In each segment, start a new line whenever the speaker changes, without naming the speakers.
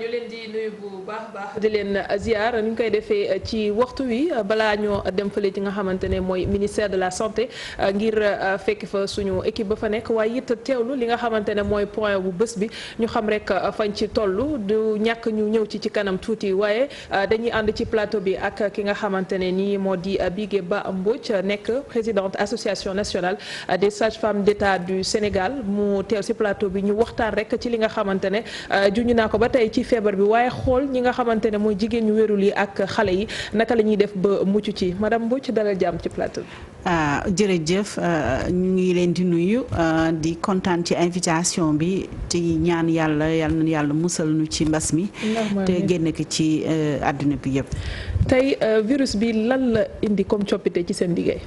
ñu leen di nuyu bu baax di leen ziar ni ñu koy defee ci waxtu wi balaa ñoo dem fële ci nga xamante ne mooy ministère de la santé ngir fekk fa suñu équipe ba fa nekk waaye it teewlu li nga xamante ne mooy point bu bés bi ñu xam rek fañ ci toll du ñàkk ñu ñëw ci kanam tuuti waaye dañuy ànd ci plateau bi ak ki nga xamante ne nii moo di Bigué Ba Mbodj nekk présidente association nationale des sages-femmes d'État du Sénégal mu teew ci plateau bi ñu waxtaan rek ci li nga xamante ne juñu naa ko ba tey ci feebar bi waaye xool ñi nga xamante ne mooy jigéen ñu wérul yi ak xale yi naka la ñuy def ba mucc ci madame Mbodj dalal jàmm ci plateau bi.
jërëjëf ñu ngi leen di nuyu di kontaan ci invitation bi ci ñaan yàlla na yàlla musal nu ci mbas mi. te génn ko ci àdduna bi yëpp.
tey virus bi lan la indi comme coppite ci seen liggéey.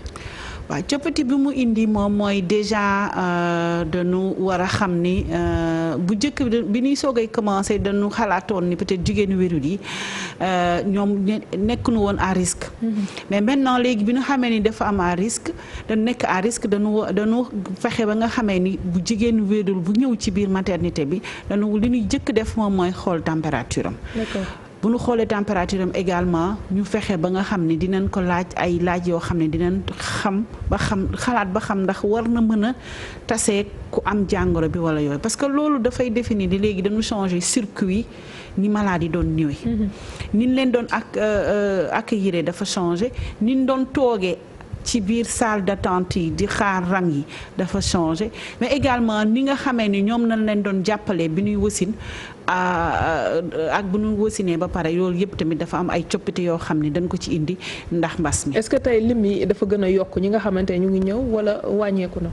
waaw coppite bi mu indi moom mooy déjà dañu war a xam ni bu njëkk bi ñuy soogay commencé dañu xalaatoon ni peut-être jigéenu wérul yi ñoom nekkuñu woon à risque. mais maintenant léegi bi ñu xamee ni dafa am à risque dañu nekk à risque dañu fexe ba nga xamee ni bu jigéenu wérul bu ñëw ci biir maternité bi dañu li ñuy jëkk def moom mooy xool température am. D'accord. bu ñu xoolee température am également ñu fexe ba nga xam ne dinañ ko laaj ay laaj yoo xam ne dinañ xalaat ba xam ndax war na mën a tasee ku am jàngoro bi wala yooyu parce que loolu dafay définir di léegi dañu changer circuit ni maladie doon ñëwee. ni ñu leen doon accueillir dafa changer ni ñu doon toogee ci biir salle d'attente yi di xaar rang yi dafa changer mais également ni nga xamee ni ñoom nañ leen doon jàppale bi ñuy wasin ak bu ñu wasinee ba pare loolu yëpp tamit dafa am ay coppite yoo xam ne dañ ko ci indi ndax mbas mi.
est-ce que tey lim yi dafa gën a yokk ñi nga xamante ne ñu ngi ñëw wala wàññeeku na.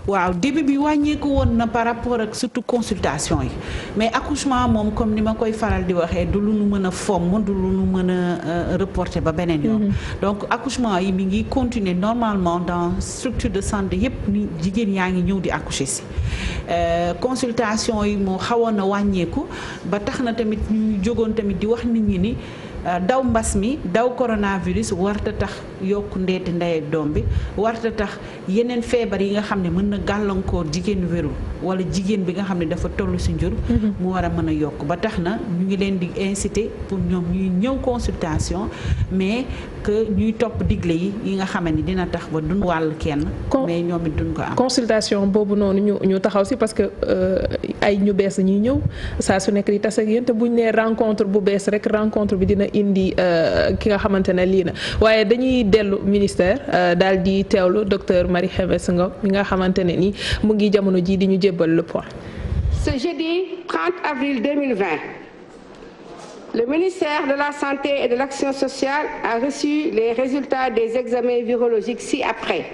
waaw début bi wàññeeku woon na par rapport ak surtout consultation yi mais accouchement moom comme ni ma koy faral di waxee du lu nu mën a fomm du lu nu mën a reporter ba beneen yoon. donc accouchement yi mi ngi continuer normalement dans structure de santé yépp ni jigéen yaa ngi ñëw di accoucher si consultation yi moo xawoon na wàññeeku ba tax na tamit ñu jógoon tamit di wax nit ñi ni daw mbas mi daw coronavirus warta tax yokk ndeeti ndey ak doom bi warta tax yeneen feebar yi nga xam ne mën na gàllankoor jigéen wérul wala jigéen bi nga xam ne dafa toll ci njur mu war a mën a yokk ba tax na ñu ngi leen di inciter pour ñoom ñuy ñëw consultation mais que ñuy topp digle yi nga xam ne dina tax ba duñ wàll kenn mais ñoom it duñ ko am
consultation boobu noonu ñu taxaw ci parce que ay ñu bees ñuy ñëw saa su nekk di tas ak yéen te buñ nee rencontre bu bees rek rencontre bi dina indi ki nga xamante ne lii na waaye dañuy dellu ministère daal di teewlu docteur Marie Khemesse Ngom mi nga xamante ne ni mu ngi jamono ji di ñu jébbal le point.
Ce jeudi 30 avril 2020, le ministère de la Santé et de l'Action sociale a reçu les résultats des examens virologiques ci-après.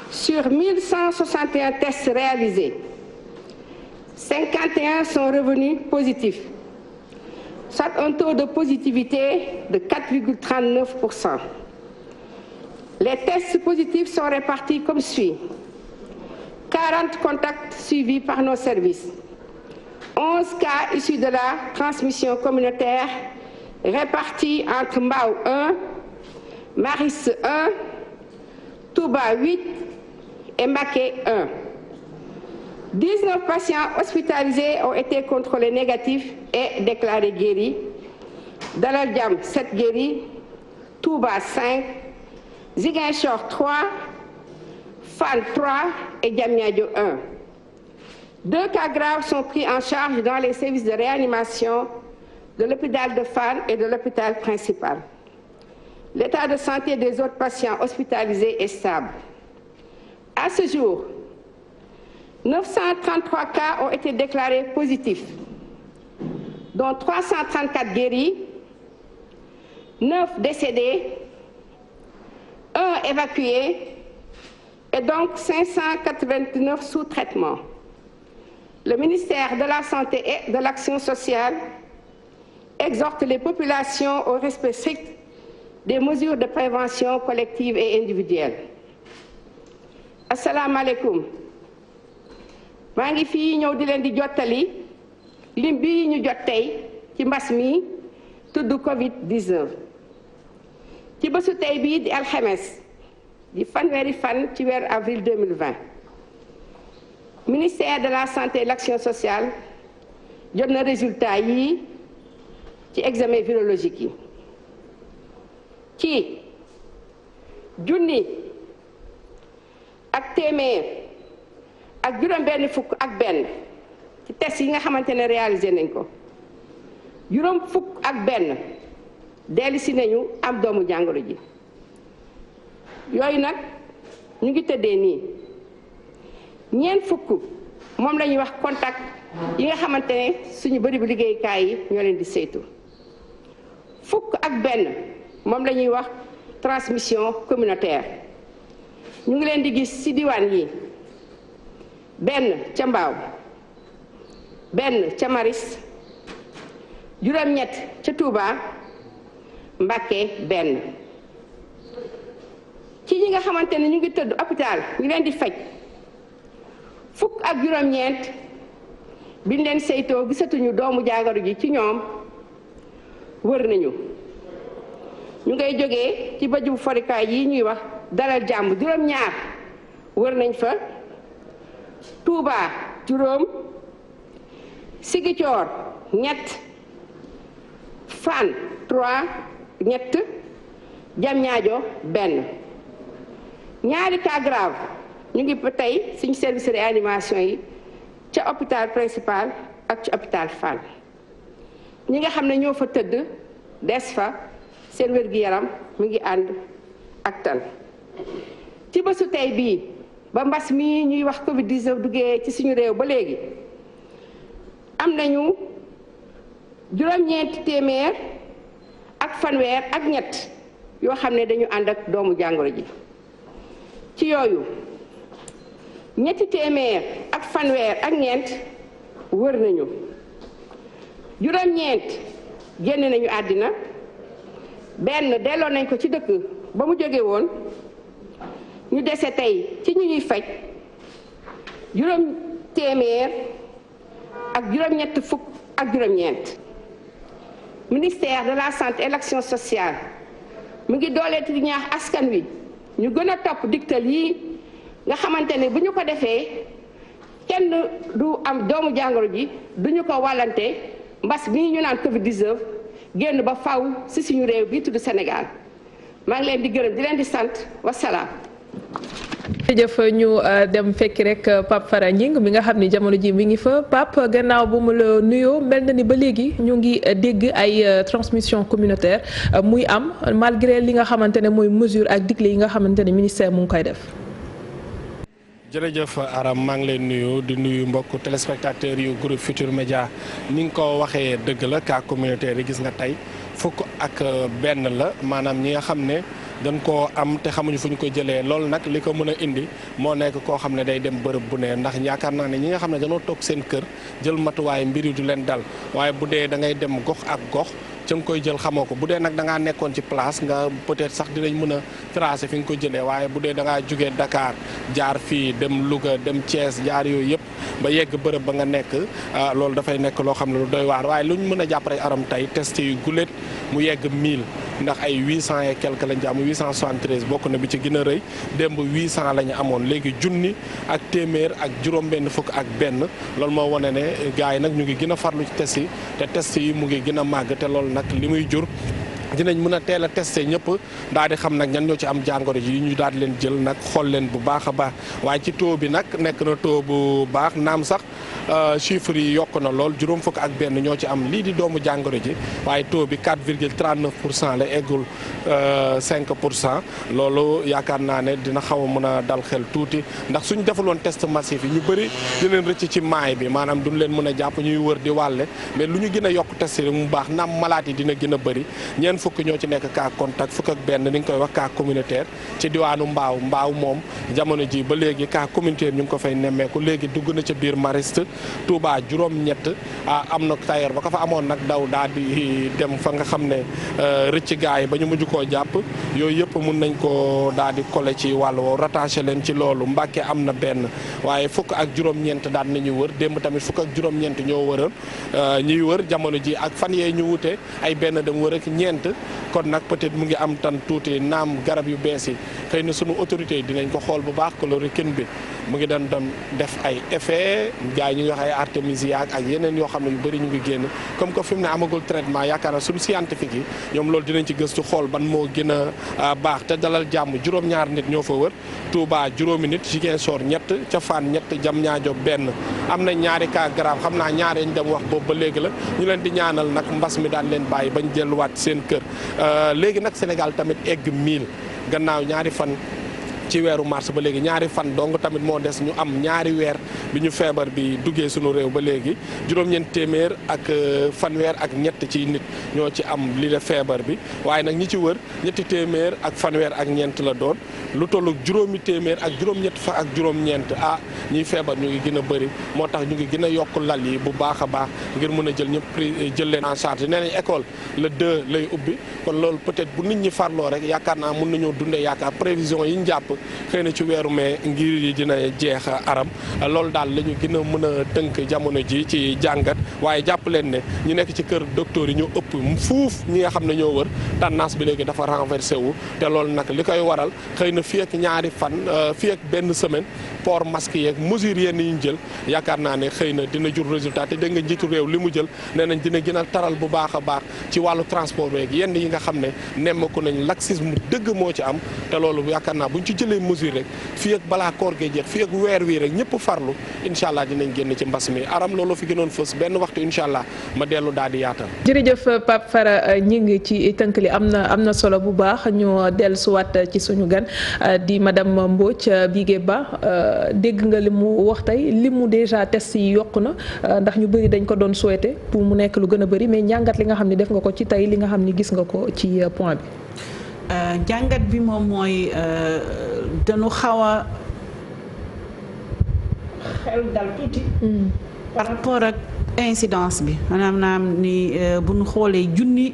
Sur 1161 tests réalisés, 51 sont revenus positifs, soit un taux de positivité de 4,39%. Les tests positifs sont répartis comme suit. 40 contacts suivis par nos services. 11 cas issus de la transmission communautaire répartis entre Mbao 1, Maris 1, Touba 8 et Mbacké 1. 19 patients hospitalisés ont été contrôlés négatifs et déclarés guéris. Dalal Jam 7 guéris, Touba 5, Ziguinchor 3, Fann 3 et Diamniadio 1. 2 cas graves sont pris en charge dans les services de réanimation de l'hôpital de Fann et de l'hôpital principal. L'état de santé des autres patients hospitalisés est stable. À ce jour, 933 cas ont été déclarés positifs, dont 334 guéris, 9 décédés, 1 évacué et donc 589 sous traitement. Le ministère de la Santé et de l'Action sociale exhorte les populations au respect strict des mesures de prévention collective et individuelle. Assalamu alaikum. maa ngi fii ñëw di leen di jottali lim bi ñu jot tey ci mbas mi tudd Covid-19 ci bésu tey bii di alxames di fanweeri fan ci weeru avril 2020 ministère de la santé et de l'action sociale jot na résultat yi ci examen virologique yi ci junni ak téeméer ak juróom-benn fukk ak benn ci test yi nga xamante ne réalisé nañ ko juróom fukk ak benn dellusi nañu am doomu jàngoro ji yooyu nag ñu ngi tëddee nii ñeent fukk moom la ñuy wax contact yi nga xamante ne suñu bëri bu liggéeykaay yi ñoo leen di saytu fukk ak benn moom la ñuy wax transmission communautaire ñu ngi leen di gis ci diwaan yi benn ca Mbao benn ca Maris juróom-ñett ca Touba Mbacké benn ci ñi nga xamante ne ñu ngi tëdd hôpital ñu leen di faj fukk ak juróom-ñeent biñ leen saytoo gisatuñu doomu jàngoro ji ci ñoom wër nañu ñu ngay jógee ci bëju forikaay yi ñuy wax dalal jàmm juróom-ñaar wër nañ fa Touba juróom Ziguinchor ñett Fann 3 ñett Diamniadio benn ñaari cas grave ñu ngi ba tey suñu service réanimation yi ca hôpital principal ak ci hôpital Fann ñi nga xam ne ñoo fa tëdd des fa seen wér-gi-yaram mu ngi ànd ak tan ci bésu tey bii ba mbas mi ñuy wax Covid-19 duggee ci suñu réew ba léegi am nañu juróom-ñeenti téeméer ak fanweer ak ñett yoo xam ne dañu ànd ak doomu jàngoro ji ci yooyu ñetti téeméer ak fanweer ak ñeent wër nañu juróom-ñeent génn nañu àddina benn delloo nañ ko ci dëkk ba mu jóge woon ñu dese tey ci ñu ñuy faj juróom téeméer ak juróom-ñett fukk ak juróom-ñeent ministère de la santé et l'action sociale mu ngi dooleeti di ñaax askan wi ñu gën a topp digtal yi nga xamante ne bu ñu ko defee kenn du am doomu jàngoro ji duñu ko wàllante mbas bi ñu naan Covid-19 génn ba faw ci suñu réew bi tudd Sénégal maa ngi leen di gërëm di leen di sant wasalaam.
jërëjëf ñu dem fekki rek Pape Fara Gningue mi nga xam ni jamono ji mi ngi fa Pape gannaaw bu mu la nuyoo mel na ni ba léegi ñu ngi dégg ay transmission communautaire muy am malgré li nga xamante ne mooy mesure ak digle yi nga xamante ne ministère mu ngi koy def.
jërëjëf Aram maa ngi leen nuyu di nuyu mbokk téléspectateurs yu groupe Futur Média ni nga ko waxee dëgg la cas communautaire yi gis nga tey fukk ak benn la maanaam ñi nga xam ne dañ koo am te xamuñu fu ñu ko jëlee loolu nag li ko mën a indi moo nekk koo xam ne day dem bërëb bu ne ndax yaakaar naa ne ñi nga xam ne dañoo toog seen kër jël matuwaay mbir yi du leen dal waaye bu dee da ngay dem gox ak gox ca nga koy jël xamoo ko bu dee nag da ngaa nekkoon ci place nga peut-être sax dinañ mën a tracer fi nga ko jëlee waaye bu dee da ngaa jugee Dakar jaar fii dem Louga dem Thiès jaar yooyu yëpp ba yegg bërëb ba nga nekk loolu dafay nekk loo xam ne lu doy waar waaye lu ñu mën a jàpp rek Aram tey test yu guléet mu yegg 1000 ndax ay 800 et quelque lañ ci am 873 bokk na bi ci gën a rëy démb 800 la ñu amoon léegi junni ak téeméer ak juróom-benn fukk ak benn loolu moo wane ne gars yi nag ñu ngi gën a farlu ci test yi te test yi mu ngi gën a màgg te loolu nag li muy jur dinañ mën a teel a testé ñëpp daal di xam nag ñan ñoo ci am jàngoro ji ñu daal di leen jël nag xool leen bu baax a baax waaye ci taux bi nag nekk na taux bu baax naam sax chiffres yi yokk na lool juróom fukk ak benn ñoo ci am lii di doomu jàngoro ji waaye taux bi 4,39% la eggul 5% loolu yaakaar naa ne dina xaw a mën a dal xel tuuti ndax suñ defuloon test massif yi ñu bëri dinañ rëcc ci maay bi maanaam duñ leen mën a jàpp ñuy wër di wàlle mais lu ñu gën a yokk test yi mu baax naam malaat yi dina gën a bëri ñeent fukk ñoo ci nekk cas contact fukk ak benn ni nga koy wax cas communautaire ci diwaanu mbaaw moom jamono ji ba léegi cas communautaire ñu ngi ko fay nemmeeku léegi dugg na ca biir Mariste Touba juróom-ñett am na tailleur ba ko fa amoon nag daw daal di dem fa nga xam ne rëcc gaa yi ba ñu mujj koo jàpp yooyu yëpp mun nañ koo daal di collé ci wàll woowu rattaché leen ci loolu Mbàkke am na benn waaye fukk ak juróom-ñeent daan nañu wër démb tamit fukk ak juróom-ñeent ñoo wëroon ñuy wër jamono ji ak fan yee ñu wute ay benn dem wër ak ñeent kon nag peut-être mu ngi am tan tuuti naam garab yu bees yi xëy na sunu autorité yi dinañ ko xool bu baax chloroquine bi mu ngi doon def ay effet gars yi ñu ngi wax ay artémisiaque ak yeneen yoo xam ne yu bëri ñu ngi génn comme que fi mu ne amagul traitement yaakaar na suñu scientifique yi ñoom loolu dinañ ci gëstu xool ban moo gën a baax te dalal jàmm juróom-ñaar nit ñoo fa wër Touba juróomi nit Ziguinchor ñett ca Fann ñett Diamniadio benn am na ñaari cas grave xam naa ñaari ñu dem wax boobu ba léegi la ñu leen di ñaanal nag mbas mi daan leen bàyyi bañ delluwaat seen kër léegi nag Sénégal tamit egg 1000 gannaaw ñaari fan ci weeru mars ba léegi ñaari fan donc tamit moo des ñu am ñaari weer bi ñu feebar bi duggee suñu réew ba léegi juróom-ñeent téeméer ak fanweer ak ñett ci nit ñoo ci am li la feebar bi waaye nag ñi ci wër ñetti téeméer ak fanweer ak ñeent la doon lu tollu juróomi téeméer ak juróom-ñett fa ak juróom-ñeent ñiy feebar ñu ngi gën a bëri moo tax ñu ngi gën a yokk lal yi bu baax a baax ngir mën a jël ñëpp jël leen en charge nee nañ école le 2 lay ubbi kon loolu peut-être bu nit ñi farloo rek yaakaar naa mën nañoo dundee yaakaar prévision yi ñu jàpp xëy na ci weeru mai ngir yi dina jeex aram loolu daal la ñu gën a mën a tënk jamono ji ci jàngat waaye jàpp leen ne ñu nekk ci kër docteur yi ñoo ëpp fuuf ñi nga xam ne ñoo wër tendance bi léegi dafa renversé wu te loolu nag li koy waral xëy na fii ak ñaari fan fii ak benn semaine port masque yeeg mesures yenn yi ñu jël yaakaar naa ne xëy na dina jur résultat te dégg nga njiitu réew li mu jël nee nañ dina gën a taral bu baax a baax ci wàllu transport beeg yenn yi nga xam ne nemmeeku nañ laxisme dëgg moo ci am te loolu yaakaar naa buñ ci jëlee mesure rek fii ak balaa koor gee jeex fii ak weer wii rek ñëpp farlu incha allah dinañ génn ci mbas mi aram loolu fi gënoon fës benn waxtu incha allah ma dellu daal di yaatal.
jërëjëf Pape Fara ñi ngi ci tënk li am na solo bu baax ñu dellusiwaat ci suñu gan di madame Mbodj Bigué Ba dégg nga li mu wax tey li mu déjà test yi yokku na ndax ñu bëri dañ ko doon souhaité pour mu nekk lu gën a bëri mais njàngat li nga xam ne def nga ko ci tey li nga xam ne gis nga ko ci point bi.
jàngat bi moom mooy dañu xaw a xel dal tuuti par rapport ak incidence bi maanaam naam ni bu ñu xoolee junni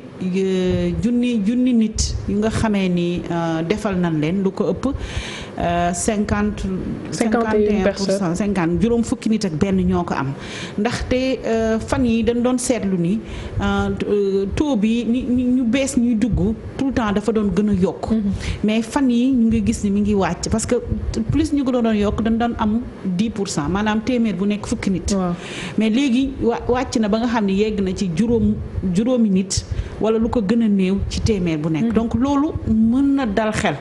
nit yu nga xamee ni defal nañ leen lu ko ëpp 51% juróom fukki nit ak benn ñoo ko am ndaxte fan yi dañ doon seetlu ni taux bi ñu bees ñuy dugg tout le temps dafa doon gën a yokk mais fan yi ñu ngi gis ni mi ngi wàcc parce que plus ñu ko doon yokk dañ doon am 10% maanaam téeméer bu nekk fukki nit mais léegi wàcc na ba nga xam ne yegg na ci juróomi nit wala lu ko gën a néew ci téeméer bu nekk donc loolu mën na dal xel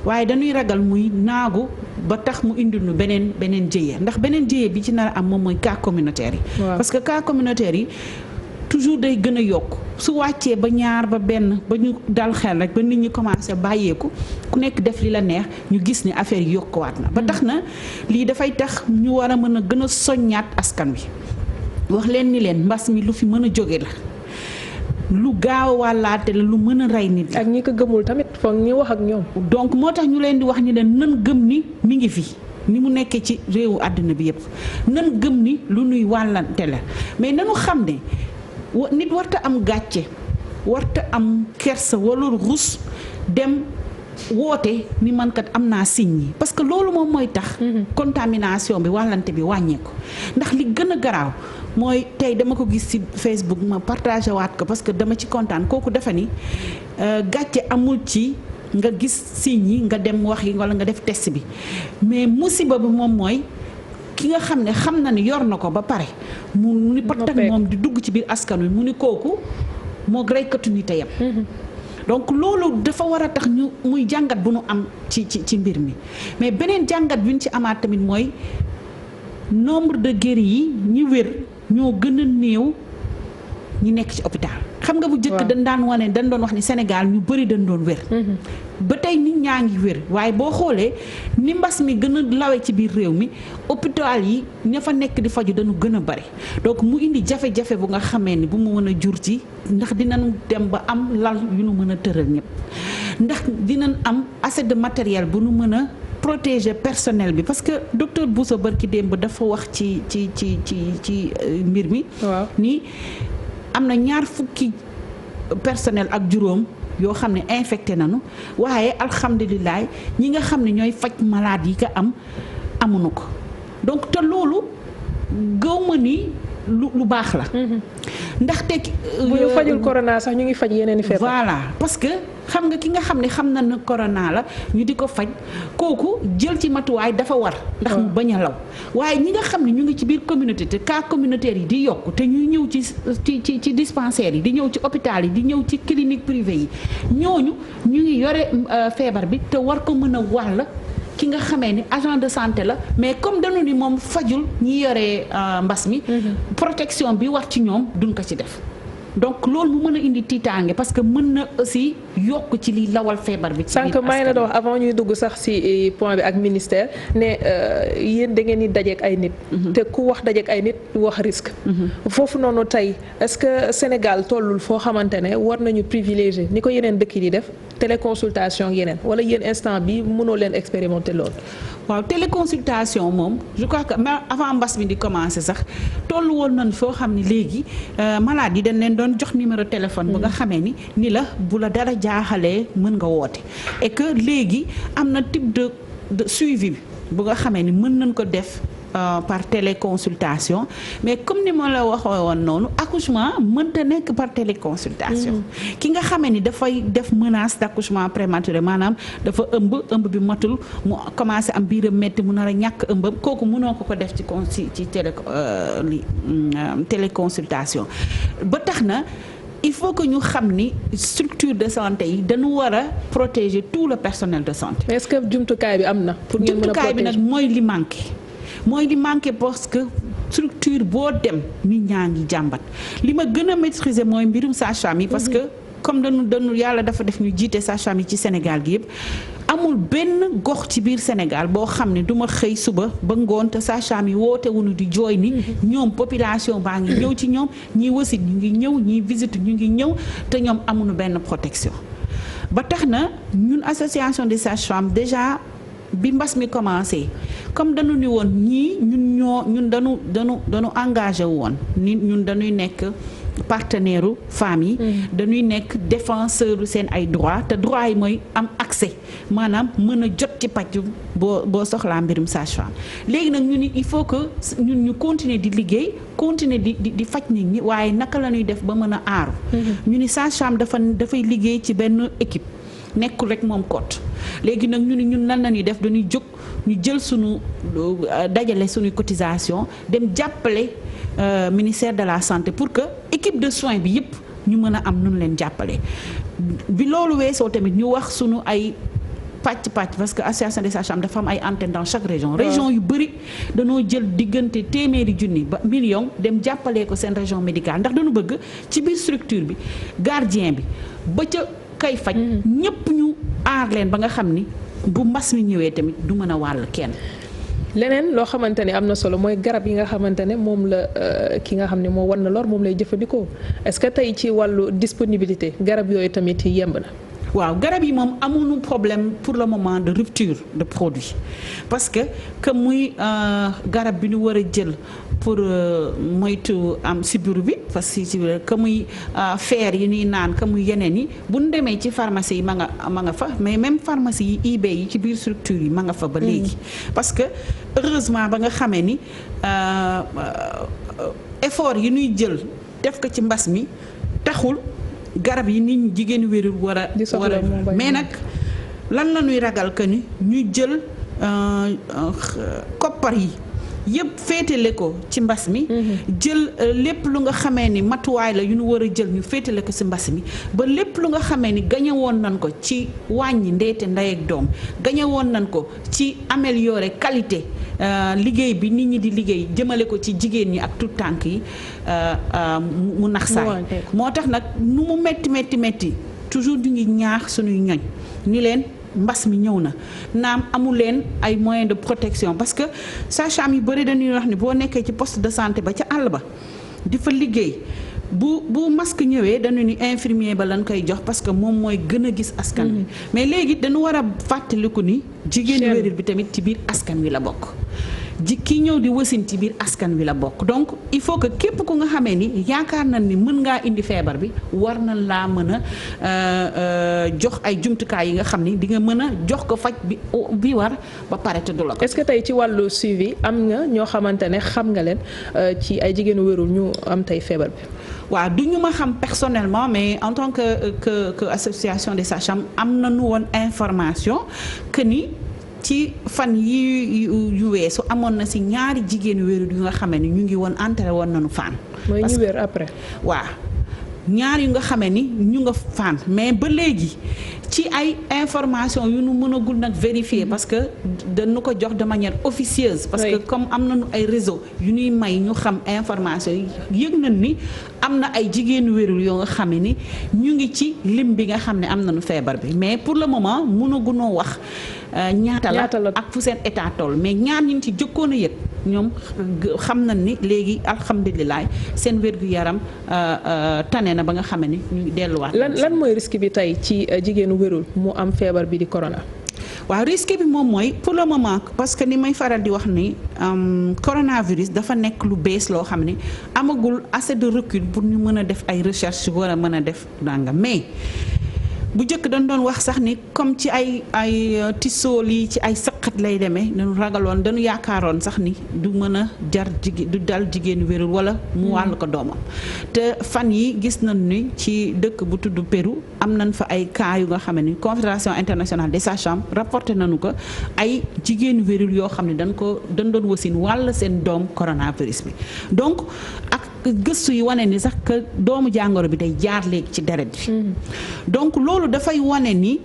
waaye dañuy ragal muy naagu ba tax mu indil ñu beneen jëye ndax beneen jëye bi ci nar a am moom mooy cas communautaire yi parce que cas communautaire yi toujours day gën a yokk su wàccee ba ñaar ba benn ba ñu dal xel rek ba nit ñi commencé bàyyeeku ku nekk def li la neex ñu gis ni affaire yi yokkuwaat na ba tax na lii dafay tax ñu war a mën a gën a soññaat askan wi wax leen ni leen mbas mi lu fi mën a jóge la lu gaaw a wàllaate la lu mën a rey nit la.
ak ñi ko gëmul tamit foog ñu wax ak ñoom.
donc moo tax ñu leen di wax ni leen nan gëm ni mi ngi fi ni mu nekkee ci réewu àddina bi yëpp nan gëm ni lu nuy wàllante la mais nanu xam ne nit warta am gàcce warta am kersa wala rus dem woote ni man kat am naa signe yi parce que loolu moom mooy tax. contamination bi wàllante bi wàññeeku ndax li gën a garaaw. mooy tey dama ko gis ci Facebook ma partagé waat ko parce que dama ci kontaan kooku dafa ni gàcce amul ci nga gis signes yi nga dem wax yi walla nga def test bi mais musiba bi moom mooy ki nga xam ne xam na ni yor na ko ba pare mu ni pot ak moom di dugg ci biir askan wi mu ni kooku moo reykatu nit a yem donc loolu dafa war a tax ñu muy jàngat bu nu am ci mbir mi mais beneen jàngat bi ñu ci amaat tamit mooy nombre de guéris yi ñi wér ñoo gën a néew ñi nekk ci hôpital xam nga bu njëkk dañ doon wax ni Sénégal ñu bëri dañ doon wér ba tey nit ñaa ngi wér waaye boo xoolee ni mbas mi gën a lawe ci biir réew mi hôpital yi ña fa nekk di faju dañu gën a bari donc mu indi jafe-jafe bu nga xamee ni bu mu mën a jur ci ndax dinañ dem ba am lal yu nu mën a tëral ñëpp ndax dinañ am assez de matériel bu nu mën a protéger personnel bi parce que docteur Bousso barki démb dafa wax ci mbir mi ni am na 20 personnel ak juróom yoo xam ne infecté nañu waaye alhamdulilah ñi nga xam ne ñooy faj malade yi ko amuñu ko donc te loolu gëw ma ni lu baax la ndaxte
bu ñu fajul corona sax ñu ngi faj yeneen i feebar.
voilà parce que xam nga ki nga xam ne xam na ne corona la ñu di ko faj kooku jël ci matuwaay dafa war ndax mu bañ a law waaye ñi nga xam ne ñu ngi ci biir communauté te cas communautaire yi di yokk te ñuy ñëw ci dispensaires yi di ñëw ci hôpital yi di ñëw ci clinique privée yi ñooñu ñu ngi yore feebar bi te war ko mën a wàll ki nga xamee ni agent de santé la mais comme dañu ni moom fajul ñi yore mbas mi protection bi war ci ñoom duñ ko ci def donc loolu mu mën a indi tiitaange parce que mën na aussi yokk ci li lawal feebar bi.
sànq may la doon wax avant ñuy dugg sax ci point bi ak ministère ne yéen da ngeen di dajeek ay nit. te ku wax dajeek ay nit wax risque. foofu noonu tey est-ce que Sénégal tollul foo xamante ne war nañu privilégier ni ko yeneen dëkk yi di def téléconsultation yeneen wala yéen instant bi mënoo leen expérimenter loolu.
waaw téléconsultation moom je crois que même avant mbas mi di commencer sax tollu woon nañ foo xam ne léegi malade yi dañ leen doon jox numéro téléphone. ba nga xamee ni la bu la dara jaaxalee mën nga woote. et que léegi am na type de suivi bu nga xamee ni mën nañ ko def. Par téléconsultation mais comme ni ma la waxee woon noonu accouchement mënta nekk par téléconsultation. ki nga xamee ni dafay def menace d'accouchement prématuré maanaam dafa ëmb bi matul mu commencé am biiram metti mu nar a ñàkk ëmbam kooku mënoo ko def ci téléconsultation ba tax na. il faut que ñu xam ni structure de santé yi dañu war a protéger tout le personnel de santé.
est-ce que jumtukaay bi am na. pour ngeen mën a protéger
jumtukaay bi nag mooy li manqué parce que structure boo dem nit ñaa ngi jàmbat li ma gën a maîtriser mooy mbirum sage-femme yi parce que comme dañu yàlla dafa def ñu jiite sage-femme yi ci Sénégal gi yëpp amul benn gox ci biir Sénégal boo xam ne du ma xëy suba ba ngoon te sage-femme yi woote wuñu di jooy ni ñoom population baa ngi ñëw ci ñoom ñii wasit ñu ngi ñëw ñii visite ñu ngi ñëw te ñoom amuñu benn protection ba tax na ñun association des sages-femmes déjà bi mbas mi commencé comme dañu ni woon ñii ñun dañu engagé woon ni ñun dañuy nekk partenaire u femmes yi dañuy nekk défenseur seen ay droits te droits yi mooy am accès maanaam mën a jot ci pàcc boo soxlaa mbirum sage-femme léegi nag ñu ni il faut que ñun ñu continuer di liggéey continuer di faj nit ñi waaye naka la ñuy def ba mën a aaru ñu ni sage-femme dafay liggéey ci benn équipe nekkul rek moom kot léegi nag ñu ni ñun lan la ñuy def dañuy jóg ñu jël suñu dajale suñuy cotisation dem jàppale ministère de la santé pour que équipe de soins bi yëpp ñu mën a am nu leen jàppale bi loolu weesoo tamit ñu wax suñu ay pàcc parce que association des sages-femmes dafa am ay antennes dans chaque région yu bëri dañoo jël diggante téeméeri junni ba million dem jàppalee ko seen région médicale ndax dañu bëgg ci biir structure bi gardien bi ba ca kay faj ñëpp ñu aar leen ba nga xam ni bu mbas mi ñëwee tamit du mën a wàll kenn.
leneen loo xamante ne am na solo mooy garab yi nga xamante ne moom la ki nga xam ne moo war na lor moom lay jëfandikoo est-ce que tey ci wàllu disponibilité garab yooyu tamit yemb na.
waaw garab yi moom amuñu problème pour le moment de rupture de produit parce que muy garab bi ñu war a jël pour moytu am sibiru bi parce que muy fer yi ñuy naan que muy yeneen yi bu ñu demee ci pharmacie yi ma nga fa mais même pharmacie yi IB yi ci biir structure yi ma nga fa ba léegi parce que heureusement ba nga xamee ni effort yi ñuy jël def ko ci mbas mi taxul garab yi nit ñi jigéen wérul war a mais nag lan la ñuy ragal que ni ñuy jël koppar yi yëpp féetale ko ci mbas mi jël lépp lu nga xamee ni matuwaay la yu ñu war a jël ñu féetale ko ci mbas mi ba lépp lu nga xamee ni gañe woon nañ ko ci wàññi ndeete ndey ak doom gañe woon nañ ko ci améliorer qualité liggéey bi nit ñi di liggéey jëmale ko ci jigéen ñi ak tout tànk yi mu nax saay moo tax nag nu mu metti toujours du ngi ñaax suñuy ñoñ ni leen mbas mi ñëw na naam amu leen ay moyens de protection parce que sage-femme yu bëri dañuy wax ni boo nekkee ci poste de santé ba ca àll ba di fa liggéey bu masque ñëwee dañu ni infirmier ba lañ koy jox parce que moom mooy gën a gis askan wi mais léegi dañu war a fàttaliku ni jigéen wérir bi tamit ci biir askan wi la bokk ki ñëw di wasin ci biir askan wi la bokk donc il faut que képp ku nga xamee ni yaakaar nañ ni mën ngaa indi feebar bi war na laa mën a jox ay jumtukaay yi nga xam ni di nga mën a jox ko faj bi war ba pare te du la ko.
est-ce que tey ci wàllu suivi am nga ñoo xamante ne xam nga leen ci ay jigéenu wérul ñu am tey feebar bi.
waaw du ñu ma xam personnellement mais en tant que association des sages-femmes am nañu woon information que ni ci fan yu weesu amoon na ci ñaari jigéenu wérul yu nga xamee ni ñu ngi woon entré woon nañu Fann.
mooy ñu wér après.
waaw ñaar yu nga xamee ni ñu nga Fann mais ba léegi ci ay information yu nu mënagul nag vérifier parce que dañu ko jox de manière officieuse parce que comme am nañu ay réseau yu ñuy may ñu xam information yi yëg nañ ni am na ay jigéenu wérul yoo nga xam ni ñu ngi ci lim bi nga xam ne am nañu feebar bi mais pour le moment mënagunoo wax ñaata la ak fu seen état toll mais ñaar ñu ci jëkkoon a yëg ñoom xam nañ ni léegi alhamdulilah seen wér-gu-yaram tane na ba nga xam ni ñu ngi delluwaat.
lan mooy risque bi tey ci jigéenu wérul mu am feebar bi di corona.
waaw risque bi moom mooy pour le moment parce que ni may faral di wax ni coronavirus dafa nekk lu bees loo xam ne amagul assez de recul pour ñu mën a def ay recherche war a mën a def danga mais bu njëkk dañ doon wax sax ni comme ci ay tissool yi ci ay sëqat lay demee dañu ragaloon dañu yaakaaroon sax ni du mën a du dal jigéenu wérul wala mu wàll ko doomam te fan yi gis nañ ni ci dëkk bu tudd Pérou am nañ fa ay cas yu nga xam ne Confédération internationale des sages-femmes rapporté nañu ko ay jigéenu wérul yoo xam ne dañ doon wasin wàll seen doom coronavirus bi donc ak gëstu yi wane ni sax que doomu jàngoro bi day jaar léegi ci deret bi donc loolu dafay wane ni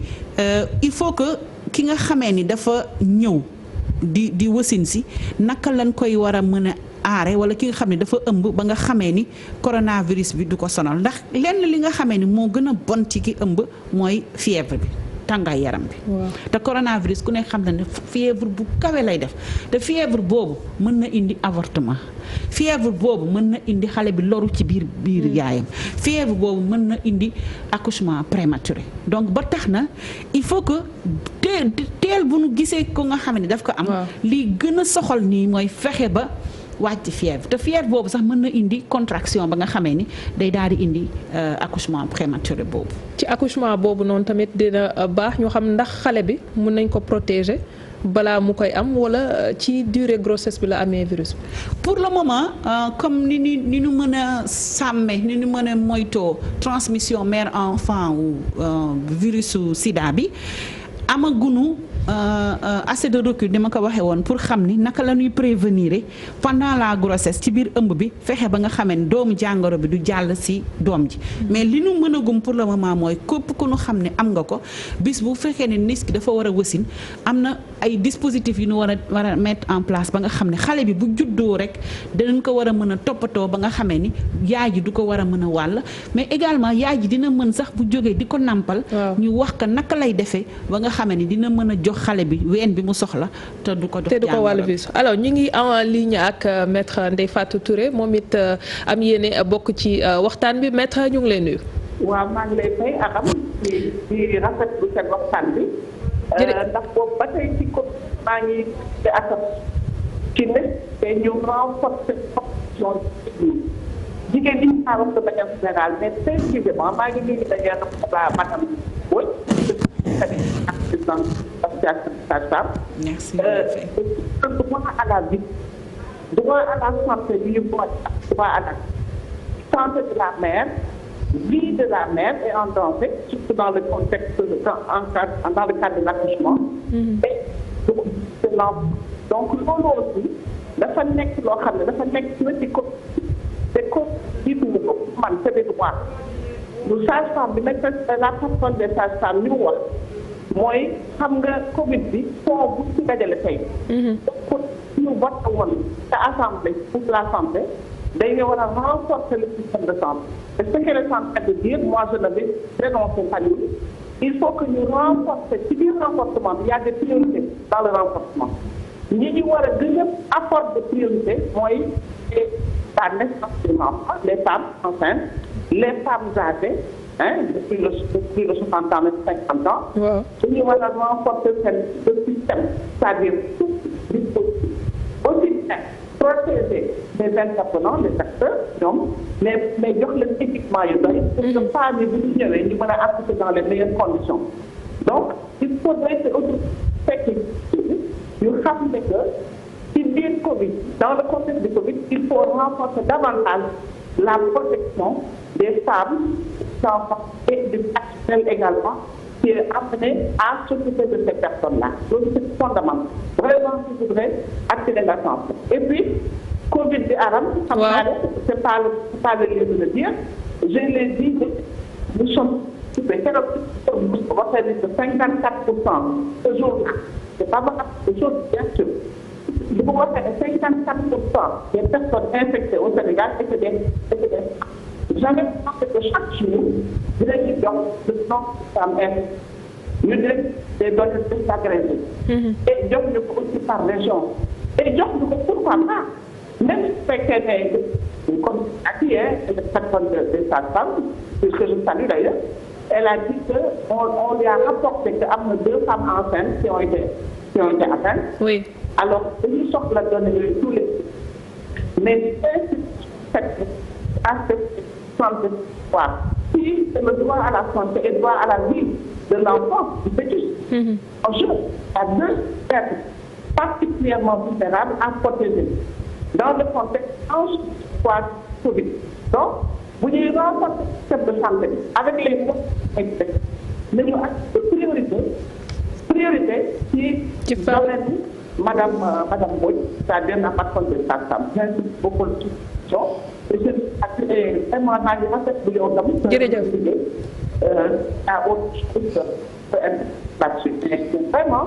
il faut que ki nga xamee ni dafa ñëw di wasin si naka lañ koy war a mën a aare wala ki nga xam ne dafa ëmb ba nga xamee ni coronavirus bi du ko sonal ndax lenn li nga xamee ni moo gën a bon ci ki ëmb mooy fièvre bi tàngaay yaram bi te coronavirus ku ne xam na ne fièvre bu kawe lay def te fièvre boobu mën na indi avortement fièvre boobu mën na indi xale bi loru ci biir yaayam fièvre boobu mën na indi accouchement prématuré donc ba tax na il faut que teel bu nu gisee ko nga xam ne daf ko am li gën a soxal nii mooy fexe ba wàcc fièvre te fièvre boobu sax mën na indi contraction ba nga xamee ni day daal di indi accouchement prématuré boobu.
ci accouchement boobu noonu tamit dina baax ñu xam ndax xale bi mën nañ ko protéger balaa mu koy am wala ci durée grossesse bi la amee virus bi.
pour le moment comme ni ñu mën a sàmme ni ñu mën a moytoo transmission mère enfant ou virusu sida bi amagunu assez de recul ni ma ko waxee woon pour xam ni naka la ñuy prévenir pendant la grossesse ci biir ëmb bi fexe ba nga xamee ni doomu jàngoro bi du jàll ci doom ji mais li nu mën a gum pour le moment mooy képp ku nu xam ne am nga ko bis bu fekkee ne nit ki dafa war a wasin am na ay dispositifs yu nu war a mettre en place ba nga xam ne xale bi bu juddoo rek danañ ko war a mën a toppatoo ba nga xamee ni yaay ji du ko war a mën a wàll mais également yaay ji dina mën sax bu jógee di ko nampal ñu wax ko naka lay defee ba nga xamee ni dina mën a jox xale bi ween bi mu soxla te du ko
wàllu virus alors ñu ngi en ligne ak maître Ndeye Fatou Touré moom it am yéene bokk ci waxtaan bi maître ñu ngi lay nuyu.
waaw maa ngi lay fay akam di rafetlu seen waxtaan bi. ndax boobu ba tey ci ko maa ngi te akam ci ne te ñu renforcer formation jigéen ñi naa wax de manière générale mais précisément maa ngi nuyu d'ailleurs madame Boy ak président association sage-femme.
Merci.
Droit à la vie, droit à la santé bi droit à la santé de la mère, vie de la mère est en danger, surtout dans le contexte dans le cadre de l'accouchement. Et de l'enfant. Donc loolu aussi dafa nekk loo xam ne dafa nekk ci ko te ko jiituñu ko man c'est des droits. lu sage-femme bi nag la personne des sages-femmes li mu wax mooy xam nga Covid bi fond bu ci dajale tey. donc ñu voté woon te assemblée pour la santé day war a renforcer le système de santé. et ce que le santé de dire moi je l'avais dénoncé Fanny il faut que ñu renforcer ci biir renforcement bi y a des priorités dans le renforcement ñi ñu war a gën a apport de priorité mooy la naissance des enfants les femmes enceintes. Les femmes âgées, depuis le 60 ans, 50 ans, dañuy war a renforcer le système, c'est-à-dire tout dispositif. Aussi protéger les intervenants les acteurs ñoom mais jox leen équipement yu doy pour que femmes yi bu ñu ñëwee ñu mën a appliquer dans les meilleures conditions donc il faudrait que autre fekk ñu xam ne que ci biir Covid dans le contexte du Covid il faut renforcer davantage la protection des femmes des enfants et du personnel également qui est amené à s'occuper de ces personnes-là. Donc c'est fondamental. Vraiment, je voudrais attirer l'attention. Et puis, Covid bi aram, c'est pas le lieu de le dire. Je l'ai dit, nous sommes occupés. On va faire de 54% ce jour-là. C'est pas mal de choses, bien sûr. Je vous vois faire 54% des personnes infectées au Sénégal et que des jamais pensé que chaque jour, dinañu jox le nombre de femmes ñu def des données désagrégées. Et jox ñu ko aussi par région. Et jox ñu ko pourquoi pas même su fekkee ne comme ak hier le patron de sa femme que je salue d'ailleurs elle a dit que on lui a rapporté que am na 2 femmes enceintes qui ont été atteintes. Oui. Alors dañuy soxla données yooyu tous les mais santé. Si c'est le droit à la santé et le droit à la vie de l'enfant, du fœtus, enjeu à 2 personnes particulièrement vulnérables à protéger dans le contexte Covid. Donc, vous devez renforcer le système de santé avec les moyens mais nous avons priorité qui domaine Madame Boy, c'est-à-dire la patronne de sa femme. Merci beaucoup de questions. Vraiment, maa ngi rafetlu yow tamit.
jërëjëf
à autre chose là-dessus. Vraiment,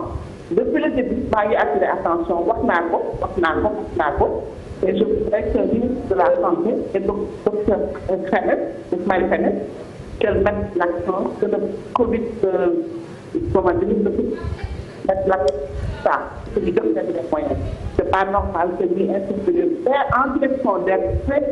depuis le début, maa ngi attiré attention wax naa ko. Et je voudrais que le ministre de la Santé et docteur Ismaël Khémesse, qu'elle mette l'accent que le Covid, comment dire, mettre l'accent ça, que ñu jox leen les moyens. C'est pas normal que ñuy intervenir en direction d'être très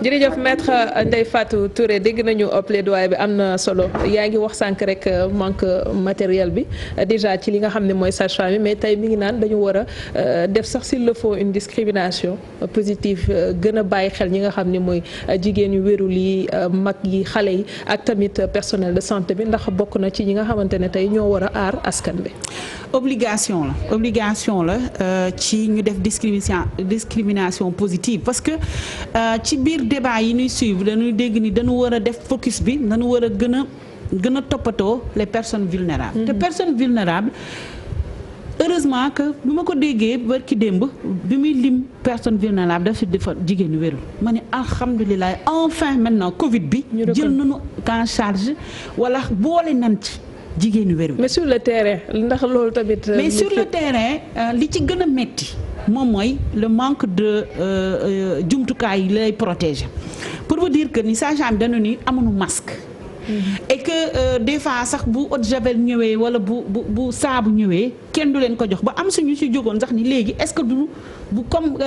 jërëjëf maître Ndeye Fatou Touré dégg nañu plaidoyer bi am na solo yaa ngi wax sànq rek manque matériel bi déjà ci li nga xam ne mooy sage-femme bi mais tey mi ngi naan dañu war a def sax s'il le faut une discrimination positive gën a bàyyi xel ñi nga xam ne mooy jigéen yu wérul yi mag yi xale yi ak tamit personnel de santé bi ndax bokk na ci ñi nga xamante ne tey ñoo war a aar askan bi.
obligation la ci ñu def discrimination positive parce que ci biir débat yi ñuy suivre dañuy dégg ni dañu war a def focus bi dañu war a gën a toppatoo les personnes vulnérables. te personnes vulnérables heureusement que bu ma ko déggee barki démb bi muy lim personne vulnérable daf si defar jigéenu wérul ma ne alhamdulilah enfin maintenant Covid bi jël nañu en charge wala boole nan ci jigéenu wérul.
mais sur le terrain ndax loolu tamit.
mais sur le terrain li ci gën a metti moom mooy le manque de jumtukaay yi lay protéger pour vous dire que ni sage-femme dañu ni amuñu masque. et que des fois sax bu eau de javel ñëwee wala bu saabu ñëwee kenn du leen ko jox ba am suñu ci jógoon sax ni léegi est-ce que du bu comme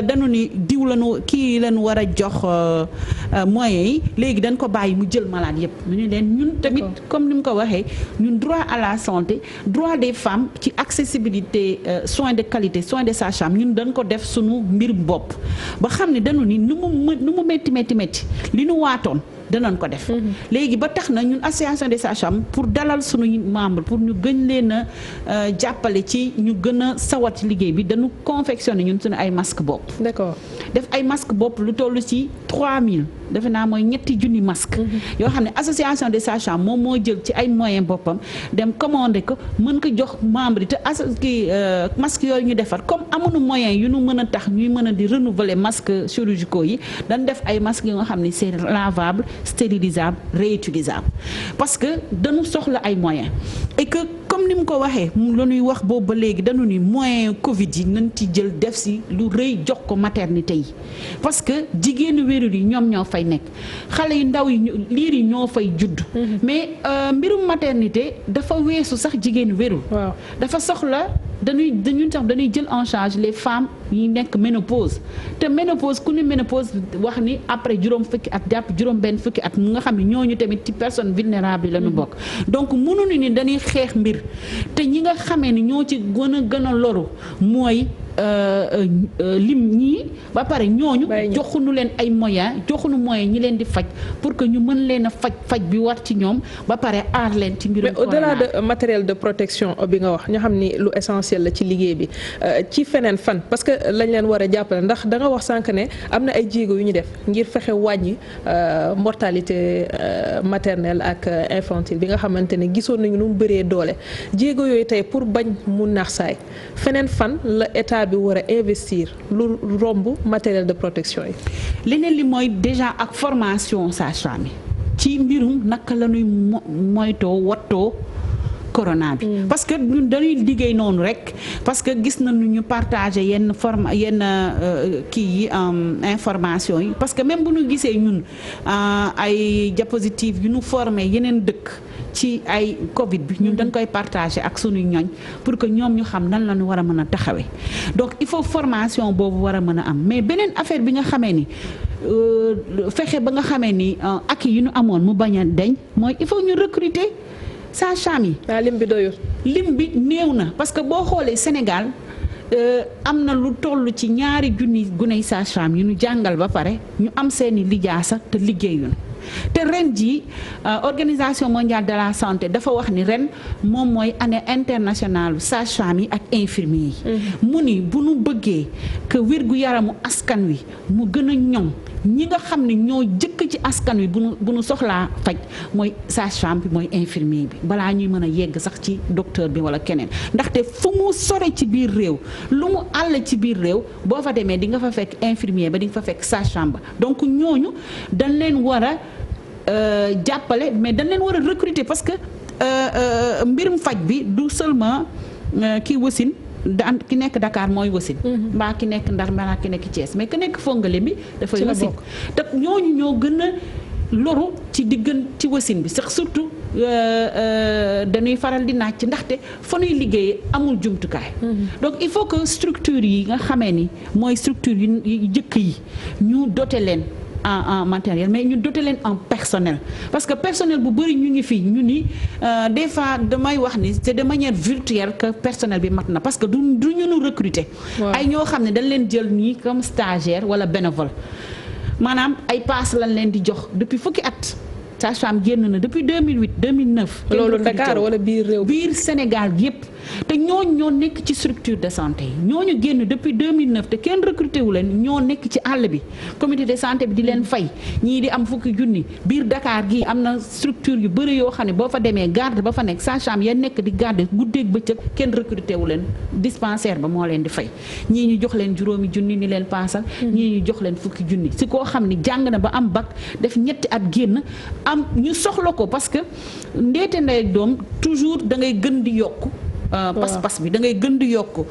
dañu ni diw lañu kii lañu war a jox moyens yi léegi dañ ko bàyyi mu jël malade yépp ñu ne leen ñun tamit comme ni mu ko waxee ñun droit à la santé droit des femmes ci accessibilité soins de qualité soins de sage-femme ñun dañ ko def suñu mbirum bopp ba xam ne dañu ni nu mu métti li nu waatoon danañ ko def. léegi ba tax na ñun association des sages-femmes pour dalal suñuy membre pour ñu gën leen a jàppale ci ñu gën a sawat ci liggéey bi dañu confectionner ñun suñu ay masque bopp.
d'accord
def ay masque bopp lu toll ci 3000 defe naa mooy 3 masque yoo xam ne association des sages-femmes moom moo jël ci ay moyens boppam dem commander ko mën ko jox membre yi te masque yooyu ñu defar comme amuñu moyens yu ñu mën a tax ñuy mën a di renouveler masques chirurgicaux yi dañ def ay masques yoo nga xam ne c'est lavable stérilisable réutilisable parce que dañu soxla ay moyens et que comme ni mu ko waxee la ñuy wax boobu ba léegi dañu ni moyen Covid yi nañ ci jël def si lu rëy jox ko maternité yi parce que jigéenu wérul yi ñoom ñoo fay nekk xale yu ndaw yi liir yi ñoo fay judd mais mbirum maternité dafa weesu sax jigéenu wérul dafa soxla dañuy jël en charge les femmes yi nekk ménopause te ménopause ku ne ménopause wax ni après juróom fukki at jàpp juróom benn fukki at mu nga xam ne ñooñu tamit ci personne vulnérable yi la ñu bokk donc mënuñu ni dañuy xeex mbir te ñi nga xamee ni ñoo ci gën a loru mooy lim ñii ba pare ñooñu joxuñu leen ay moyens joxuñu moyens ñi leen di faj pour que ñu mën leen a faj bi war ci ñoom ba pare aar leen ci mbirum corona.
Mais au-delà de matériel de protection bi nga wax ñu xam ni lu essentiel la ci liggéey bi ci feneen fan parce que lañ leen war a jàppale ndax da nga wax sànq ne am na ay jéego yu ñu def ngir fexe wàññi mortalité maternelle ak infantile bi nga xamante ne gisoon nañu nu mu bëree doole jéego yooyu tey pour bañ mu naax saay feneen fan la état bi war a investir lu romb matériel de protection yi.
leneen li mooy déjà ak formation sage-femme yi ci mbirum naka la ñuy moytoo wattoo corona bi. parce que ñun dañuy liggéey noonu rek parce que gis nañu ñu partager yenn kii yi information yi parce que même bu ñu gisee ñun ay diapositive yu ñu formé yeneen dëkk. ci ay Covid bi ñun dañ koy partager ak suñuy ñoñ pour que ñoom ñu xam nan la ñu war a mën a taxawee donc il faut formation boobu war a mën a am mais beneen affaire bi nga xamee ni fexe ba nga xamee ni ak yi ñu amoon mu bañ a deñ mooy il faut ñu recruter sage-femme yi.
waaw lim bi doyul.
lim bi néew na parce que boo xoolee Sénégal am na lu toll ci 2 junni guney sage-femme yu ñu jàngal ba pare ñu am seeni lijaasa te liggéeyuñu. te ren jii organisation mondiale de la santé dafa wax ni ren moom mooy année internationale sage-femme yi ak infirmier yi. mu ni bu nu bëggee que wér-gu-yaramu askan wi mu gën a ñoŋ ñi nga xam ne ñoo jëkk ci askan wi bu nu soxlaa faj mooy sage-femme bi mooy infirmier bi balaa ñuy mën a yegg sax ci docteur bi wala keneen ndaxte fu mu sore ci biir réew lu mu àll ci biir réew boo fa demee di nga fa fekk infirmier ba di nga fa fekk sage-femme ba donc ñooñu dañ leen war a jàppale mais dañ leen war a recruter parce que mbirum faj bi du seulement kii wasin daan ki nekk Dakar mooy wasin mbaa ki nekk Ndar mbaa ki nekk Thiès mais ki nekk Fongale bi dafay wasin te ñooñu ñoo gën a loru ci wasin bi sax surtout dañuy faral di naaj ci ndaxte fa ñuy liggéeyee amul jumtukaay donc il faut que structure yi nga xamee ni mooy structure yu jëkk yi ñu doter leen en matériel mais ñu doter leen en personnel parce que personnel bu bëri ñu ngi fii ñu ni des fois damay wax ni c'est de manière virtuelle que personnel bi mat na parce que du ñu nu recruter ay ñoo xam ne dañ leen jël nii comme stagiaire wala bénévole maanaam ay paas lañ leen di jox depuis fukki at sage-femme génn na depuis 2008 2009.
loolu Dakar wala biir réew
biir Sénégal yépp te ñooñu ñoo nekk ci structure de santé yi ñooñu génn depuis 2009 te kenn recruté wu leen ñoo nekk ci àll bi comité de santé bi di leen fay ñii di am fukki junni biir Dakar gi am na structure yu bëri yoo xam ne boo fa demee garde ba fa nekk sage-femme ya nekk di garde guddeeg bëccëg kenn recruté wu leen dispensaire ba moo leen di fay ñii ñu jox leen juróomi junni ni leen paasal ñii ñu jox leen fukki junni si koo xam ni jàng na ba am bac def ñetti at génn am ñu soxla ko parce que ndeete ndey ak doom toujours da ngay gën di yokk pas-pas bi da ngay gën di yokk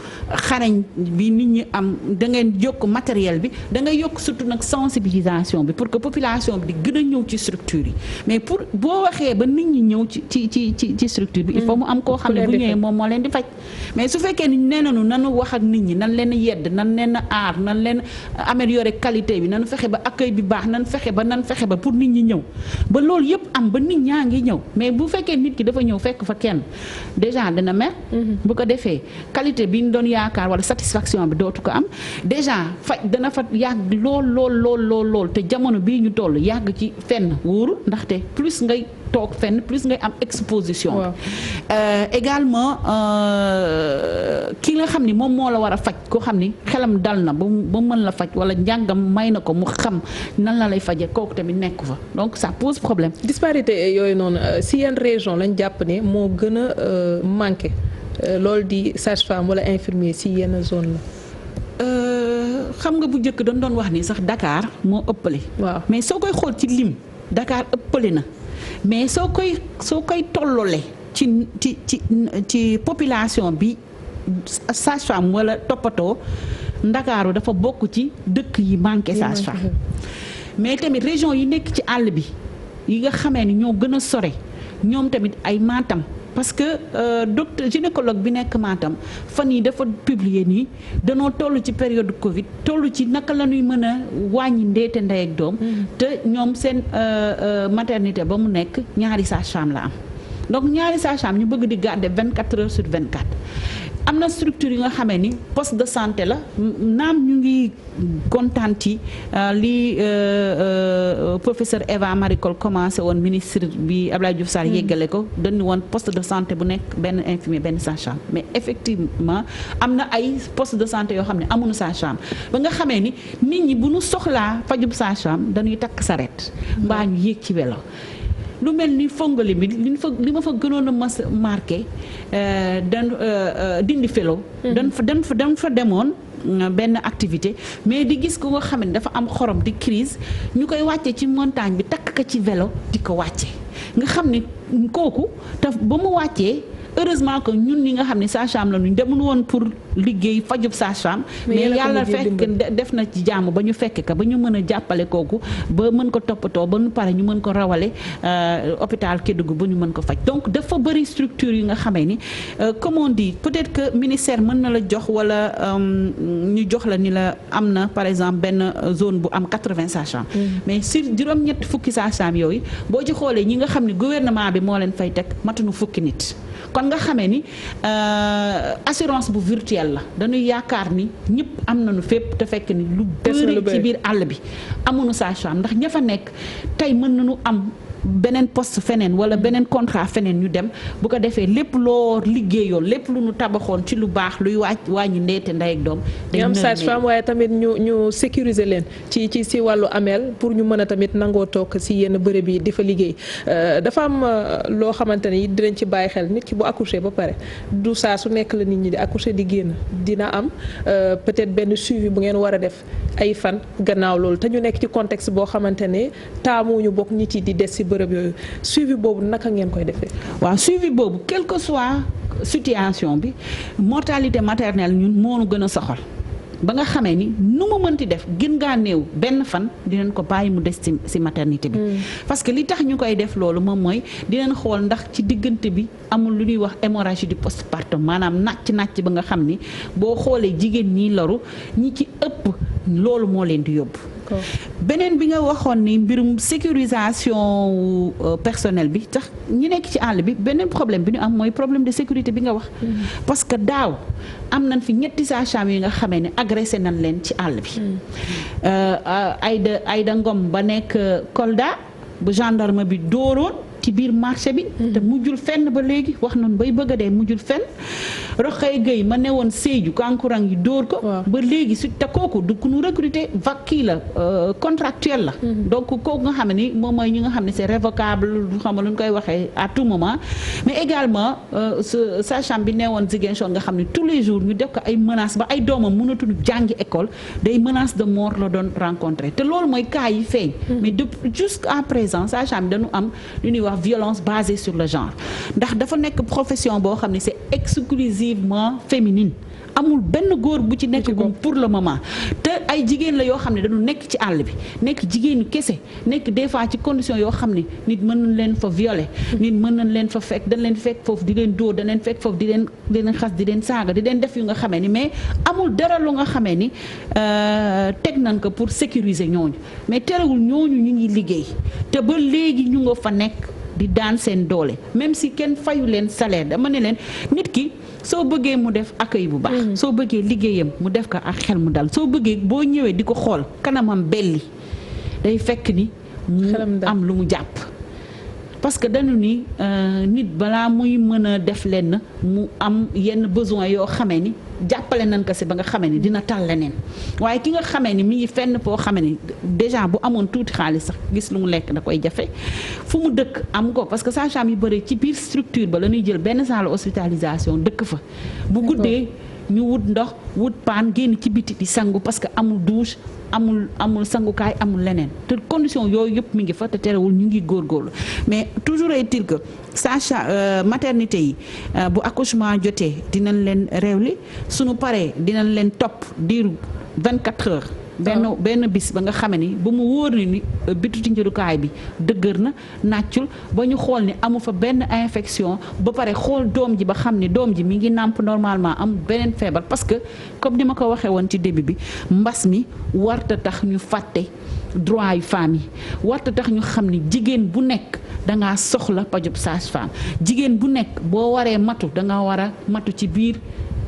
xarañ bi nit ñi am da ngeen yokk matériel bi da ngay yokk surtout nag sensibilisation bi pour que population bi di gën a ñëw ci structure yi mais pour boo waxee ba nit ñi ñëw ci structure bi il faut mu am koo xam ne bu ñëwee moom moo leen di faj mais su fekkee ni nee nañu nanu wax ak nit ñi nan leen yedd nan leen aar nan leen améliorer qualité bi nan fexe ba accueil bi baax nan fexe ba pour nit ñi ñëw ba loolu yëpp am ba nit ñaa ngi ñëw mais bu fekkee nit ki dafa ñëw fekk fa kenn déjà dina mer bu ko defee qualité bi ñu doon yaakaar wala satisfaction bi dootu ko am déjà faj dana fa yàgg lool te jamono bii ñu toll yàgg ci fenn wóoru ndaxte plus ngay toog fenn plus ngay am exposition également ki nga xam ni moom moo la war a faj koo xam ni xelam dal na ba mën la faj wala njàngam may na ko mu xam nan la lay faje kooku tamit nekk fa donc ça pose problème.
disparité yooyu noonu si yenn région lañ jàpp ne moo gën a manqué loolu di sage-femme wala infirmier si yenn zone la.
xam nga bu njëkk dañ doon wax ni sax Dakar moo ëppale. waaw mais soo koy xool ci lim Dakar ëppale na mais soo koy tollole ci population bi sage-femme wala toppatoo Ndakaaru dafa bokk ci dëkk yi manqué sage-femme mais tamit région yi nekk ci àll bi yi nga xamee ni ñoo gën a sore ñoom tamit ay Matam parce que docteur gynécologue bi nekk Matam fan yi dafa publier nii danoo toll ci période Covid toll ci naka la ñuy mën a wàññi ndeete ndey ak doom te ñoom seen maternité ba mu nekk ñaari sage-femme la am donc ñaari sage-femme ñu bëgg di garder 24 heures sur 24 am na structure yi nga xamee ni poste de santé la naam ñu ngi kontaan ci li professeur Eva Marie Coll commencé woon ministre bi Abdoulaye Diouf Sarr yeggale ko dañu woon poste de santé bu nekk benn infirmier benn sage-femme mais effectivement am na ay poste de santé yoo xam ne amuñu sage-femme ba nga xamee ni nit ñi bu ñu soxlaa fajub sage-femme dañuy takk saret mbaa ñu yéeg ci welo lu mel ni fongali bi li ma fa gënoon a mas marqué dindi felo dañ fa demoon benn activité mais di gis ko nga xam ne dafa am xorom di crise ñu koy wàccee ci montagne bi takk ka ci vélo di ko wàcce nga xam ne kooku te ba mu wàccee heureusement que ñun ñi nga xam ne sage-femme la ñu demul woon pour liggéey fajub sage-femme mais yàlla fekk def na ci jàmm ba ñu fekk ka ba ñu mën a jàppale kooku ba mën ko toppatoo ba ñu pare ñu mën ko rawale hôpital Kédougou ba ñu mën ko faj donc dafa bëri structure yi nga xamee ni comme on dit peut-être que ministère mën na la jox wala ñu jox la ni la am na par exemple benn zone bu am 80 sages-femmes mais sur juróom-ñett fukki sages-femmes yooyu boo ci xoolee ñi nga xam ne gouvernement bi moo leen fay teg matuñu fukki nit kon nga xamee ni assurance bu virtuelle la dañuy yaakaar ni ñëpp am nañu fépp te fekk ni lu bëri ci biir àll bi amuñu sage-femme ndax ña fa nekk tey mën nañu am beneen poste feneen wala beneen contrat feneen ñu dem bu ko defee lépp loo liggéeyoon lépp lu ñu tabaxoon ci lu baax luy wàññi ndeete ndey ak doom
ñu am sage-femme waaye tamit ñu sécuriser leen ci wàllu ameel pour ñu mën a tamit nangoo toog si yenn bërëb yi di fa liggéey dafa am loo xamante ni dinañ ci bàyyi xel nit ki bu accoucher ba pare du saa su nekk la nit ñi di accoucher di génn dina am peut-être benn suivi bu ngeen war a def ay fan gannaaw loolu te ñu nekk ci contexte boo xamante ne taamuñu bokk nit yi di des si bërëb yooyu suivi boobu naka ngeen koy defee.
waaw suivi boobu quelle que soit situation bi mortalité maternelle ñun moo nu gën a soxal ba nga xamee ni nu mu mënti def gën ngaa néew benn fan dinañ ko bàyyi mu des ci maternité bi. parce que li tax ñu koy def loolu moom mooy dinañ xool ndax ci diggante bi amul lu ñuy wax hémorragie du postpartum maanaam nàcc ba nga xam ni boo xoolee jigéen ñi loru ñi ci ëpp loolu moo leen di yóbbu. beneen bi nga waxoon ni mbirum sécurisation personnel bi tax ñi nekk ci àll bi beneen problème bi ñu am mooy problème de sécurité bi nga wax. parce que daaw am nañ fi ñetti sages-femmes yi nga xamee ne agressé nañ leen ci àll bi. Aïda Ngom ba nekk Kolda bu gendarme bi dóoroon ci biir marché bi. te mujjul fenn ba léegi wax noonu bay bëgg a dee mujjul fenn. Roxay Gueye ma ne woon Sédhiou kankurang yi dóor ko. ba léegi su te kooku du ku ñu recruter kii la contractuel la. donc kooku nga xam ni moom mooy ñi nga xam ne c'est révocable du xam lu ñu koy waxee à tout moment. mais également sage-femme bi ne woon Ziguinchor nga xam ne tous les jours ñu def ko ay menaces ba ay doomam mënatul jàngi école day menace de mort la doon rencontrer te loolu mooy cas yi feeñ. mais depuis jusqu'à présent sage-femme dañu am lu ñuy wax violence basée sur le genre ndax dafa nekk profession boo xam ne c'est exclusivement féminine amul benn góor bu ci nekk gum pour le moment te ay jigéen la yoo xam ne dañu nekk ci àll bi nekk jigéenu kese nekk des fois ci condition yoo xam ne nit mën nañ leen fa violer nit mën nañ leen fa fekk dañ leen fekk foofu di leen dóor dañ leen fekk foofu di leen xas di leen saaga di leen def yu nga xamee ni mais amul dara lu nga xamee ni teg nañ ko pour sécuriser ñooñu mais terewul ñooñu ñu ngi liggéey te ba léegi ñu nga fa nekk di daan seen doole même si kenn fayu leen salaire dama ne leen nit ki soo bëggee mu def accueil bu baax soo bëggee liggéeyam mu def ko ak xel mu dal soo bëggee boo ñëwee di ko xool kanamam belli day fekk ni mu am lu mu jàpp parce que dañu ni nit balaa muy mën a def lenn mu am yenn besoin yoo xamee ni jàppale nañ ko si ba nga xamee ni dina tal leneen waaye ki nga xamee ni mi ngi fenn foo xamee ni déjà bu amoon tuuti xaalis sax gis lu mu lekk da koy jafe fu mu dëkk am ko parce que sage-femme yi bëri ci biir structure ba la ñuy jël benn salle hospitalisation dëkk fa bu guddee ñu wut ndox wut paan génn ci biti di sangu parce que amul douche amul sangukaay amul leneen te condition yooyu yëpp mi ngi fa te terewul ñu ngi góorgóorlu mais toujours est-il que maternité yi bu accouchement jotee dinañ leen réewli suñu paree dinañ leen topp diiru 24 heures benn bis ba nga xamee ni ba mu wóor ni bituti njërukaay bi dëgër na nàccul ba ñu xool ni amu fa benn infection ba pare xool doom ji ba xam ni doom ji mi ngi nàmp normalement am beneen feebar parce que comme ni ma ko waxee woon ci début bi mbas mi warta tax ñu fàtte droit yu femmes yi warta tax ñu xam ni jigéen bu nekk dangaa soxla pajub sage-femme jigéen bu nekk boo waree matu danga war a matu ci biir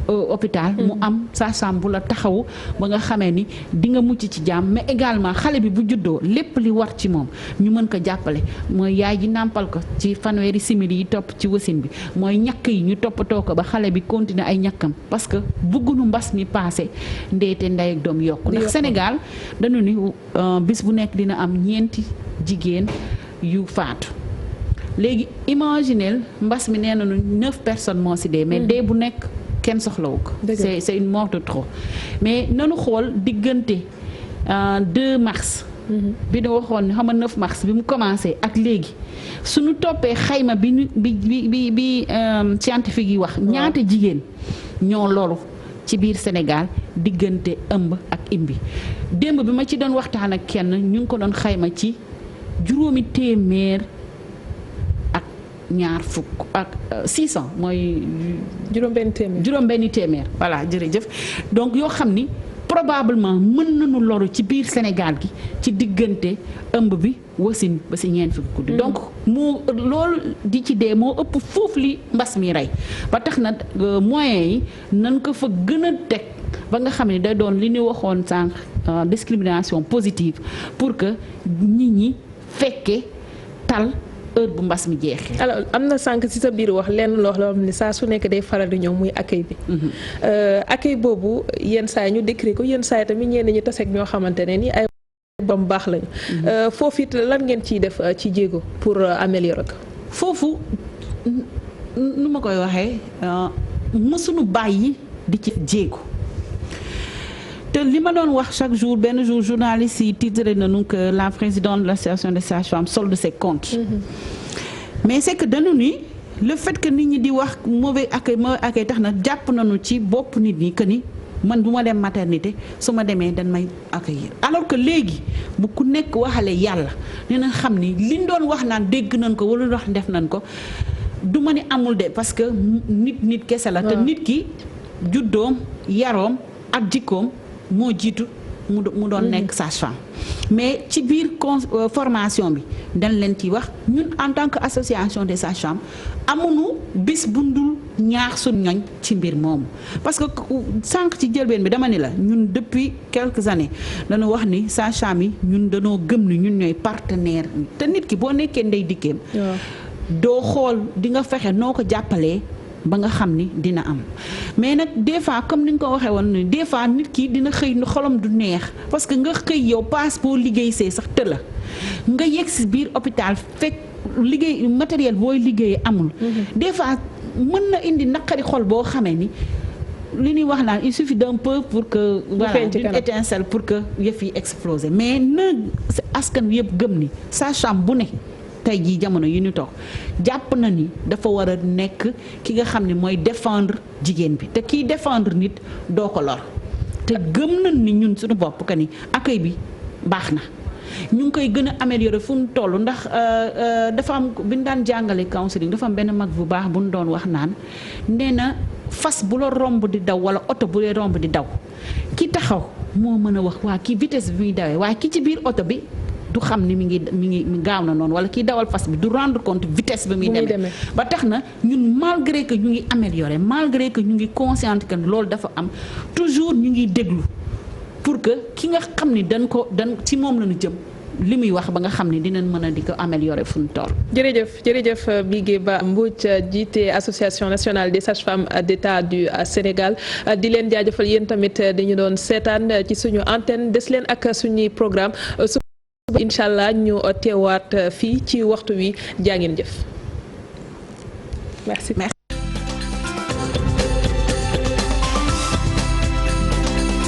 hôpital mu am sage-femme bu la taxawu ba nga xamee ni di nga mucc ci jàmm mais également xale bi bu juddoo lépp li war ci moom ñu mën ko jàppale mooy yaay ji nàmpal ko ci fanweeri simili yi topp ci wasin bi mooy ñàkk yi ñu toppatoo ko ba xale bi continuer ay ñàkkam parce que bëgguñu mbas mi passé ndeete ndey ak doom yokku ndax Sénégal dañu ni bis bu nekk dina am ñeenti jigéen yu faatu léegi imaginel mbas mi nee nañu 9 personnes moo si dee mais dee bu nekk kenn soxlawu ko c'est une mort de trop mais nanu xool diggante 2 mars bi ñu waxoon xam nga 9 mars bi mu commencé ak léegi suñu toppee xayma bi scientifique yi wax ñaata jigéen ñoo loru ci biir Sénégal diggante ëmb ak imbi démb bi ma ci doon waxtaan ak kenn ñu ngi ko doon xayma ci juróomi téeméer ak ñaar fukk ak 600 mooy juróom-benni téeméer voilà jërëjëf donc yoo xam ni probablement mën nañu loru ci biir Sénégal gi ci diggante ëmb bi wasin ba si ñeent fukki guddi donc moo loolu di ci dee moo ëpp foofu li mbas mi rey ba tax na moyens yi nañ ko fa gën a teg ba nga xam ne day doon li ñu waxoon sànq discrimination positive pour que nit ñi fekke tal heure bu mbas mi jeexee.
alors am na sànq ci sa biir wax lenn loo xam ne saa su nekk day faral di ñëw muy accueil bi. accueil boobu yenn saa yi ñu décrit ko yenn saa yi tamit ñenn ñi taseeg ñoo xamante ne ni ay bam baax lañu. foofu it lan ngeen ciy def ci jéego pour améliorer ko.
foofu nu ma koy waxee mësuñu bàyyi di ci jéego. te li ma doon wax chaque jour benn jour journaliste yi titré nañu que la présidente de l'association des sages-femmes solde ses comptes. mais c'est que dañu ni le fait que nit ñi di wax mauvais accueil tax na jàpp nañu ci bopp nit ñi que ni man bu ma dem maternité su ma demee dañ may accueillir alors que léegi bu ku nekk waxale yàlla dina xam ni liñ doon wax naan dégg nañ ko wala wax def nañ ko du ma ni amul de parce que nit kese la. te nit ki juddoom yaroom ak jikkoom moo jiitu mu doon nekk sage-femme mais ci biir formation bi dañ leen ci wax ñun en tant que association des sages-femmes amuñu bis bu ndul ñaax suñ ñoñ ci mbir moomu parce que sànq ci jëlbeen bi dama ni la ñun depuis quelques années dañu wax ni sages-femmes yi ñun dañoo gëm ni ñun ñooy partenaire te nit ki boo nekkee ndey dikkeem doo xool di nga fexe noo ko jàppalee ba nga xam ni dina am mais nag des fois comme ni nga ko waxee woon des fois nit ki dina xëy xolam du neex parce que nga xëy yow passe boo liggéey see sax të la nga yegg si biir hôpital fekk liggéey matériel booy liggéeyee amul. des fois mën na indi naqari xol boo xamee ni li ñuy wax naan il suffit d'un peu pour que. voilà une étincelle pour que yëf yi exploser mais na askan wi yëpp gëm ni sage-femme bu ne. tey jii jamono yi ñu toog jàpp na ni dafa war a nekk ki nga xam ne mooy défendre jigéen bi te kiy défendre nit doo ko lor te gëm nañ ni ñun suñu bopp que ni accueil bi baax na ñu ngi koy gën a améliorer fu mu toll ndax dafa am bi ñu daan jàngale counseling dafa am benn mag bu baax bu ñu doon wax naan nee na fas bu la romb di daw wala oto bu la romb di daw ki taxaw moo mën a wax waa kii vitesse bi muy dawee waaye ki ci biir oto bi. du xam ni mi ngi gaaw na noonu wala kiy dawal fas bi du rendre compte vitesse bi muy demee ba tax na ñun malgré que ñu ngi améliorer malgré que ñu ngi consciente que loolu dafa am toujours ñu ngi déglu pour que ki nga xam ni dañ ci moom la ñu jëm li muy wax ba nga xam ne dinañ mën a di ko améliorer fu ñu toll.
jërëjëf Bigué Ba Mbodj jiite association nationale des sages-femmes d'État du Sénégal di leen jaajëfal yéen tamit dañu doon seetaan ci suñu antenne des leen ak suñuy programme incha allah ñu teewaat fii ci waxtu wi jaa ngeen jëf merci.